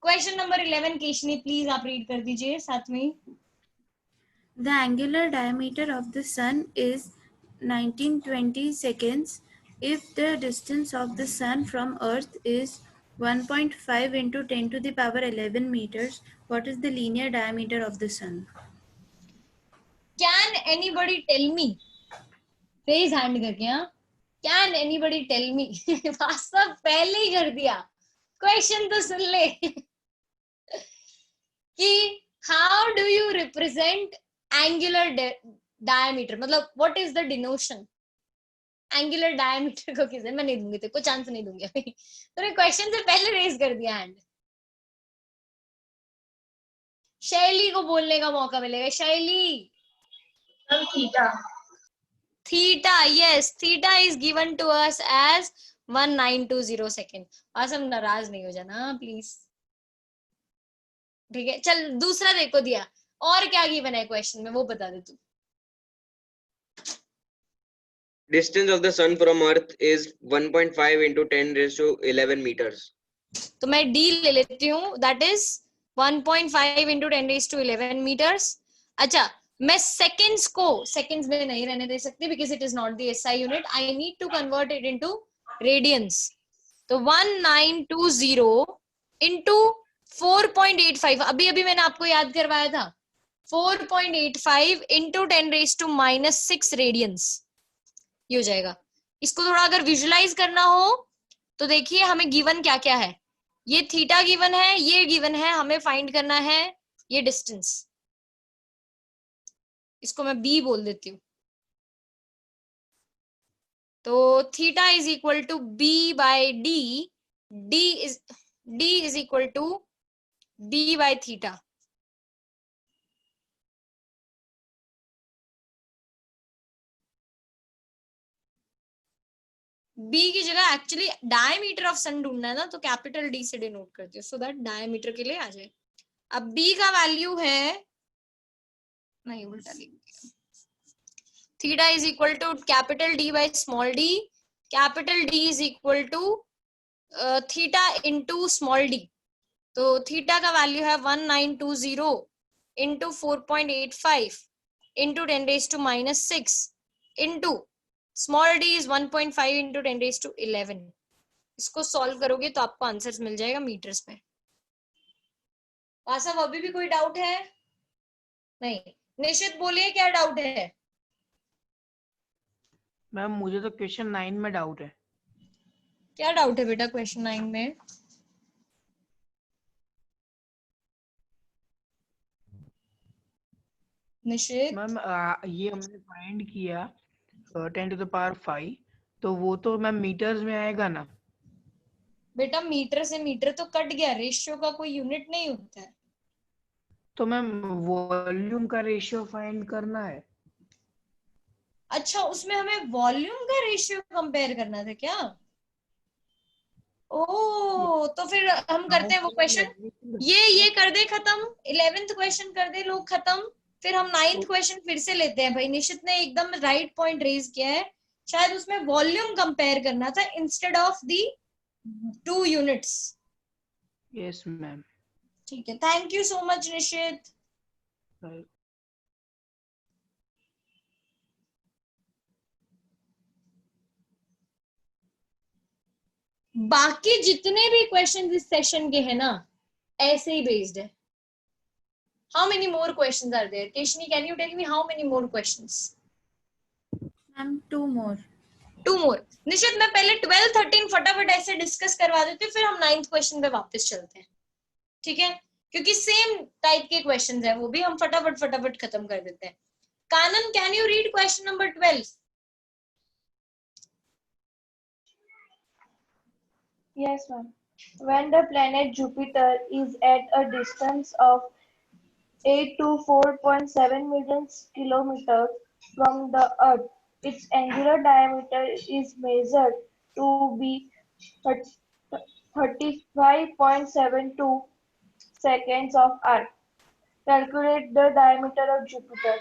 question number 11 Keshni please आप रीड कर दीजिए साथ में. The angular diameter of the sun is 1920 seconds. If the distance of the sun from Earth is 1.5 into 10 to the power 11 meters, what is the linear diameter of the sun? Can anybody tell me? Raise hand करके. हाँ, Can anybody tell me? वास्तव पहले ही कर दिया. Question तो सुन ले. कि how do you represent angular diameter? मतलब what is the denotion? Angular diameter को किसे? मैं नहीं दूंगी तेरे को चांस, नहीं दूंगी अभी. तूने क्वेश्चन से पहले रेज कर दिया हैंड. शैली को बोलने का मौका मिलेगा. Shaili. Theta. yes, theta is given to us as 1920 second. आसम नाराज नहीं हो जाना प्लीज. ठीक है, चल दूसरा देखो दिया. और क्या गिवन है क्वेश्चन में वो बता दे तू. Distance of the sun from Earth is 1.5 into 10 raised to 11 meters. तो मैं d ले लेती हूँ. That is 1.5 into 10 raised to 11 meters. अच्छा, मैं सेकेंड्स को सेकेंड्स में नहीं रहने दे सकती because it is not the SI unit. I need to convert it into radians. तो 1920 into 4.85. अभी अभी मैंने आपको याद करवाया था. 4.85 into 10 raised to -6 रेडियंस. ये हो जाएगा. इसको थोड़ा अगर विजुलाइज करना हो तो देखिए हमें गिवन क्या क्या है. ये थीटा गिवन है, ये गिवन है, हमें फाइंड करना है ये डिस्टेंस. इसको मैं b बोल देती हूँ. तो theta is equal to b by d. d is equal to b by theta. b की जगह एक्चुअली डायमीटर ऑफ सन ढूंढना है ना, तो कैपिटल D से डिनोट करती हूँ सो दैट डायमीटर के लिए आ जाए. अब b का वैल्यू है, नहीं उल्टा लिख दिया. Theta is equal to capital D by small d. Capital D is equal to theta into small d. तो थीटा का वैल्यू है 1920 into 4.85 into 10 raised to -6 into small d is 1.5 into 10 raised to 11. इसको solve करोगे तो आपको answers मिल जाएगा metres में. वासव अभी भी कोई डाउट है? नहीं. निशित बोलिए क्या डाउट है? मैम मुझे तो क्वेश्चन 9 में डाउट है. क्या डाउट है बेटा क्वेश्चन 9 में? निशित मैम ये हमने फाइंड किया 10 to the power 5, तो वो तो मैम मीटर्स में आएगा ना? बेटा मीटर से मीटर तो कट गया, रेशियो का कोई यूनिट नहीं होता है. तो मैम वॉल्यूम का रेशियो फाइंड करना है. अच्छा, उसमें हमें वॉल्यूम का रेशियो कंपेयर करना था क्या? ओ, तो फिर हम करते हैं वो क्वेश्चन. ये कर दे खत्म. 11th क्वेश्चन कर दे लोग खत्म. फिर हम 9th क्वेश्चन फिर से लेते हैं. भाई निशित ने एकदम राइट पॉइंट रेज किया है. शायद उसमें वॉल्यूम कंपेयर करना था instead of the 2 units. Yes ma'am. ठीक है, थैंक यू सो मच निशित। बाकी जितने भी क्वेश्चन इस सेशन के हैं ना, ऐसे ही बेस्ड है। How many more questions are there? Keshni, can you tell me how many more questions? Ma'am 2 more. 2 more. Nishit, मैं पहले 12 13 फटाफट ऐसे डिस्कस करवा देती हूँ, फिर हम 9th क्वेश्चन पे वापस चलते हैं, ठीक है? क्योंकि सेम टाइप के क्वेश्चंस है, वो भी हम फटाफट फटाफट खत्म कर देते हैं। Kanan, can you read question number 12? Yes, ma'am. When the planet Jupiter is at a distance of 824.7 million kilometers from the Earth, its angular diameter is measured to be 35.72 seconds of Earth. Calculate the diameter of Jupiter.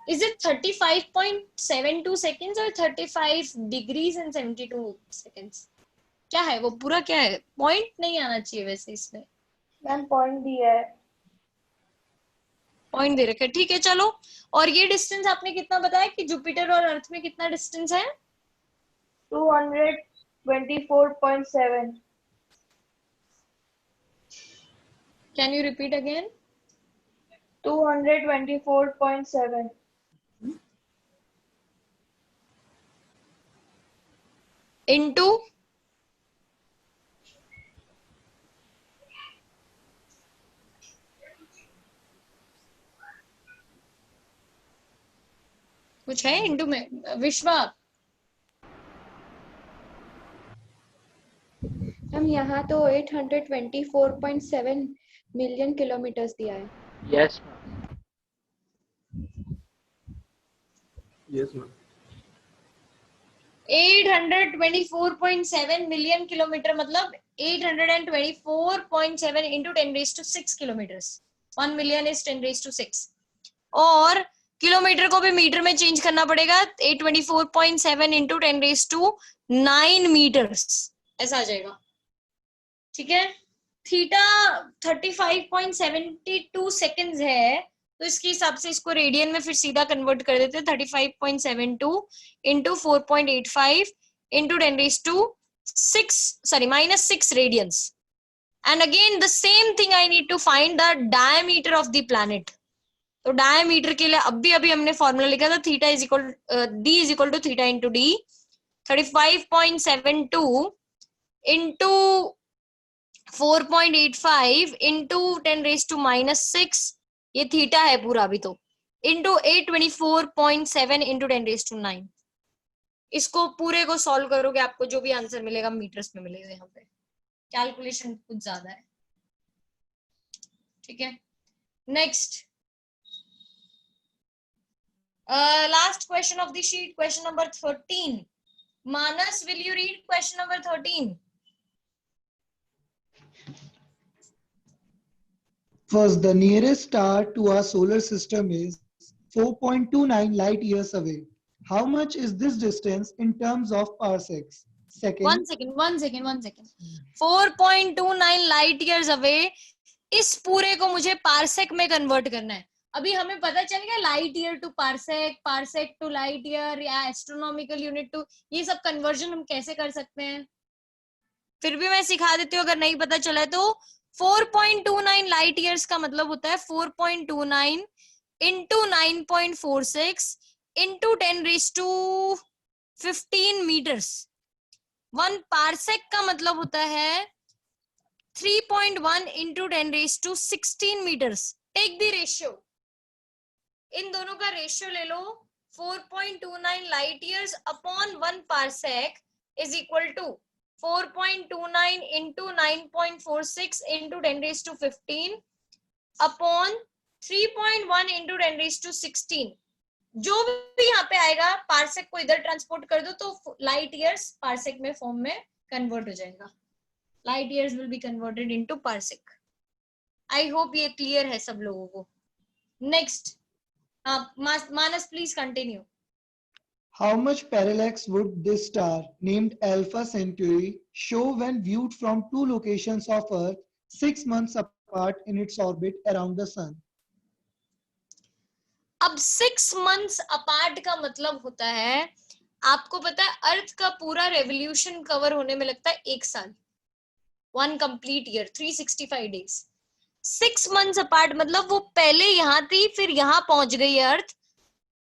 Is it 35.72 seconds or 35 degrees and 72 seconds? क्या है वो? पूरा क्या है? Point नहीं आना चाहिए वैसे इसमें। मैम पॉइंट दिया है। पॉइंट दे रखे, ठीक है चलो। और ये डिस्टेंस आपने कितना बताया कि जुपिटर और अर्थ में कितना डिस्टेंस है? 224.7. Can you repeat again? 224.7. Into कुछ है इनटू में? विश्वा, हम यहाँ तो 824.7 मिलियन किलोमीटर्स दिया है। Yes yes ma'am. 824.7 million kilometre मतलब 824.7 इंटू 10⁶ किलोमीटर्स। 1 million is 10⁶। और किलोमीटर को भी मीटर में चेंज करना पड़ेगा। 824.7 इंटू 10⁹ मीटर्स, ऐसा आ जाएगा, ठीक है? थीटा 35.72 सेकेंड्स है, तो इसके हिसाब से इसको रेडियन में फिर सीधा कन्वर्ट कर देते हैं। 35.72 into 4.85 into 10⁶ -6 radians. And again the same thing, I need to find the diameter of the planet. तो डायमीटर के लिए अभी हमने फॉर्मूला लिखा था, theta is equal D is equal to theta into D. 35.72 into 4.85 into 10⁻⁻⁶, ये theta है पूरा अभी तो, इंटू 824.7 इंटू 10⁹ इसको पूरे को सॉल्व करोगे, आपको जो भी आंसर मिलेगा मीटर्स में मिलेगा। यहाँ पे कैलकुलेशन कुछ ज्यादा है, ठीक है? Next, last question of the sheet, question number 13. Manas, will you read question number 13? First, the nearest star to our solar system is 4.29 light years away. How much is this distance in terms of parsecs? Second. One second. 4.29 light years away. इस पूरे को मुझे parsec में convert करना है। अभी हमें पता चल गया light year to parsec, parsec to light year या एस्ट्रोनॉमिकल यूनिट टू, ये सब कन्वर्जन हम कैसे कर सकते हैं? फिर भी मैं सिखा देती हूँ अगर नहीं पता चला है तो। 4.29 लाइट ईयर्स का मतलब होता है 4.29 इंटू 9.46 इंटू 10⁻15 मीटर्स। 1 पार्सेक का मतलब होता है 3.1 into 10⁻16 metres. Take the ratio, इन दोनों का रेशियो ले लो। 4.29 light years upon 1 parsec is equal to 4.29 into 9.46 into 10⁻15 upon 3.1 into 10⁻16। जो भी यहाँ पे आएगा पार्सेक को इधर ट्रांसपोर्ट कर दो तो लाइट ईयर्स पार्सेक में फॉर्म में कन्वर्ट हो जाएगा। Light years will be converted into parsec. I hope ये क्लियर है सब लोगों को। Next, Manas please continue. How much parallax would this star named Alpha Centauri show when viewed from two locations of Earth 6 months apart in its orbit around the sun? अब 6 months apart का मतलब होता है, आपको पता है अर्थ का पूरा रेवोल्यूशन कवर होने में लगता है 1 साल, 1 complete year, 365 days. 6 months apart मतलब वो पहले यहाँ थी, फिर यहाँ पहुंच गई अर्थ.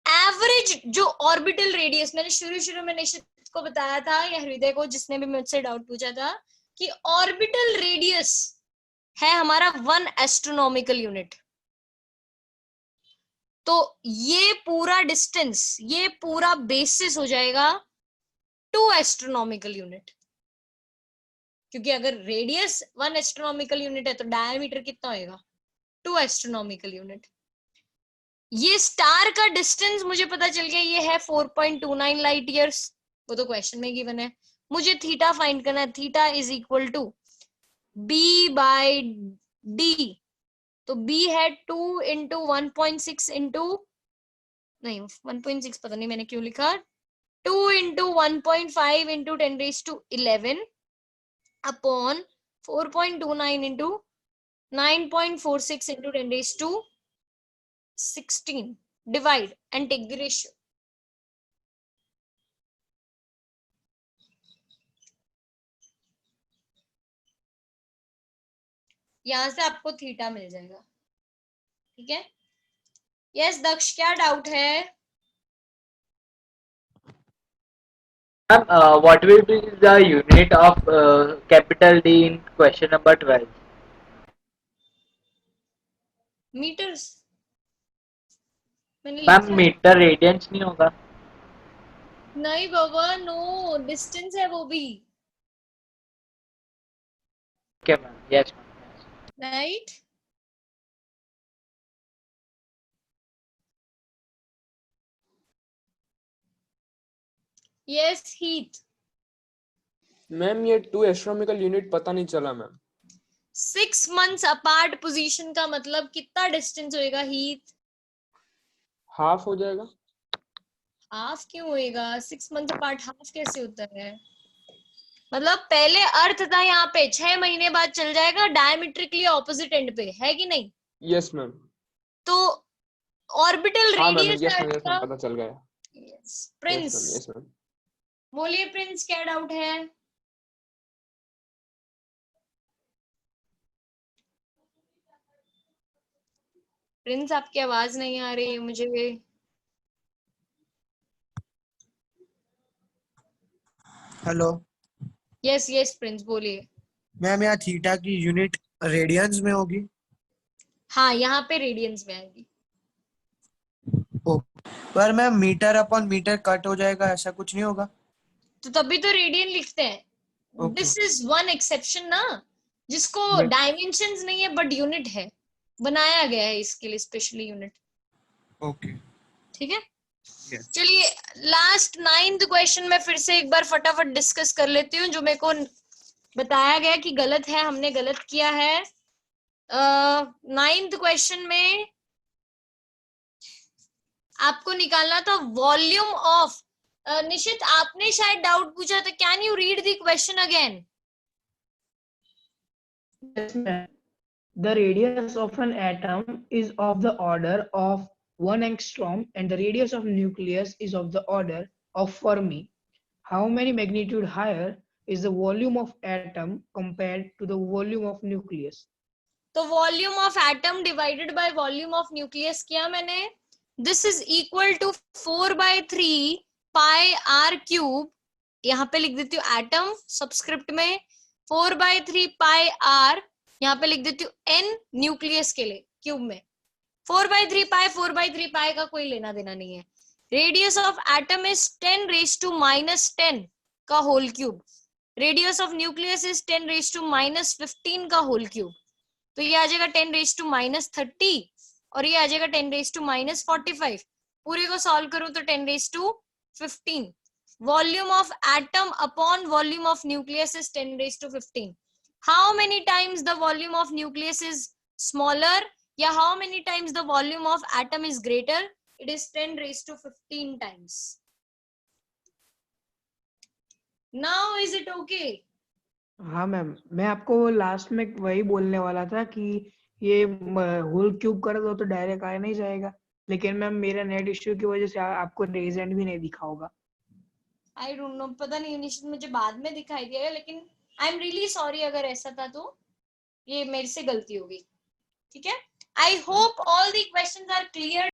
एवरेज जो ऑर्बिटल रेडियस, मैंने शुरू में निश्चित को बताया था या हृदय को, जिसने भी मुझसे डाउट पूछा था, कि ऑर्बिटल रेडियस है हमारा 1 एस्ट्रोनॉमिकल यूनिट. तो ये पूरा डिस्टेंस, ये पूरा बेसिस हो जाएगा 2 एस्ट्रोनॉमिकल यूनिट, क्योंकि अगर रेडियस 1 एस्ट्रोनॉमिकल यूनिट है तो डायमीटर कितना होएगा 2 एस्ट्रोनॉमिकल यूनिट. ये स्टार का डिस्टेंस मुझे पता चल गया, ये है 4.29 लाइट ईयर्स, वो तो क्वेश्चन में गिवन है. मुझे थीटा फाइंड करना है. Theta is equal to B by D. तो b है 2 इंटू 1.6 इंटू, नहीं 1.6 पता नहीं मैंने क्यों लिखा, 2 into 1.5 into 10⁻11 upon 4.29 into 9.46 into 10⁻16 divide and take the ratio. यहां से आपको थीटा मिल जाएगा. ठीक है. यस दक्ष, क्या डाउट है? What will be the unit of capital D in question number 12? Metres. Ma'am metre radians नहीं होगा? नहीं बाबा, नो, डिस्टेंस है वो भी. Okay ma'am, yes ma'am. Right. Yes Heeth. Ma'am ये 2 एस्ट्रोनॉमिकल यूनिट पता नहीं चला मैम. 6 months अपार्ट पोजीशन का मतलब कितना डिस्टेंस होएगा हीथ? हाफ हो जाएगा. हाफ क्यों होएगा? 6 months अपार्ट हाफ कैसे होता है? मतलब पहले अर्थ था यहाँ पे, 6 महीने बाद चल जाएगा डायमीट्रिकली ऑपोजिट एंड पे, है कि नहीं? Yes ma'am. तो ऑर्बिटल रेडियस यस मैम, पता चल गया. Prince, yes ma'am. बोलिए प्रिंस, क्या डाउट है? प्रिंस आपकी आवाज नहीं आ रही है मुझे. हेलो. यस यस प्रिंस बोलिए. मैम यहाँ थीटा की यूनिट रेडियंस में होगी? हाँ, यहाँ पे रेडियंस में आएगी. पर ma'am metre upon metre cut हो जाएगा, ऐसा कुछ नहीं होगा? तो तभी तो रेडियन लिखते हैं. दिस इज वन एक्सेप्शन ना, जिसको डायमेंशंस नहीं है बट यूनिट है, बनाया गया है इसके लिए स्पेशली यूनिट. ओके, ठीक है. चलिए लास्ट 9th क्वेश्चन में फिर से एक बार फटाफट डिस्कस कर लेती हूँ, जो मेरे को बताया गया कि गलत है, हमने गलत किया है. 9th क्वेश्चन में आपको निकालना था वॉल्यूम ऑफ. निशित, आपने शायद डाउट पूछा था, can you read the question again? Yes, ma'am. The radius of an atom is of the order of 1 angstrom and the radius of nucleus is of the order of Fermi. How many magnitude higher is the volume of atom compared to the volume of nucleus? तो volume of atom divided by volume of nucleus किया मैंने. This is equal to 4/3 pi r cube. यहाँ पे लिख देती हूँ atom subscript में, 4/3 pi are यहाँ पे लिख देती हूँ एन न्यूक्लियस के लिए क्यूब में. 4/3 पाई का कोई लेना देना नहीं है. रेडियस ऑफ एटम इज 10⁻⁻10 का whole cube. Radius of nucleus is 10⁻⁻15 का होल क्यूब. तो ये आ जाएगा 10⁻30 और ये आ जाएगा 10⁻45. पूरे को सॉल्व करूं तो 10⁻15. Volume of atom upon volume of nucleus is 10⁻15. How many times the volume of nucleus is smaller? या how many times the volume of atom is greater? It is 10⁻15 times. Now is it okay? हाँ ma'am, मैं आपको last में वही बोलने वाला था कि ये होल क्यूब कर दो तो डायरेक्ट आ नहीं जाएगा, लेकिन मैम मेरा नेट इश्यू की वजह से आपको रेजेंट भी नहीं दिखा होगा। आई डोंट नो, पता नहीं निश्चित मुझे बाद में दिखाई दिया, लेकिन आई एम रियली सॉरी अगर ऐसा था तो ये मेरे से गलती होगी। ठीक है, I hope all the questions are clear.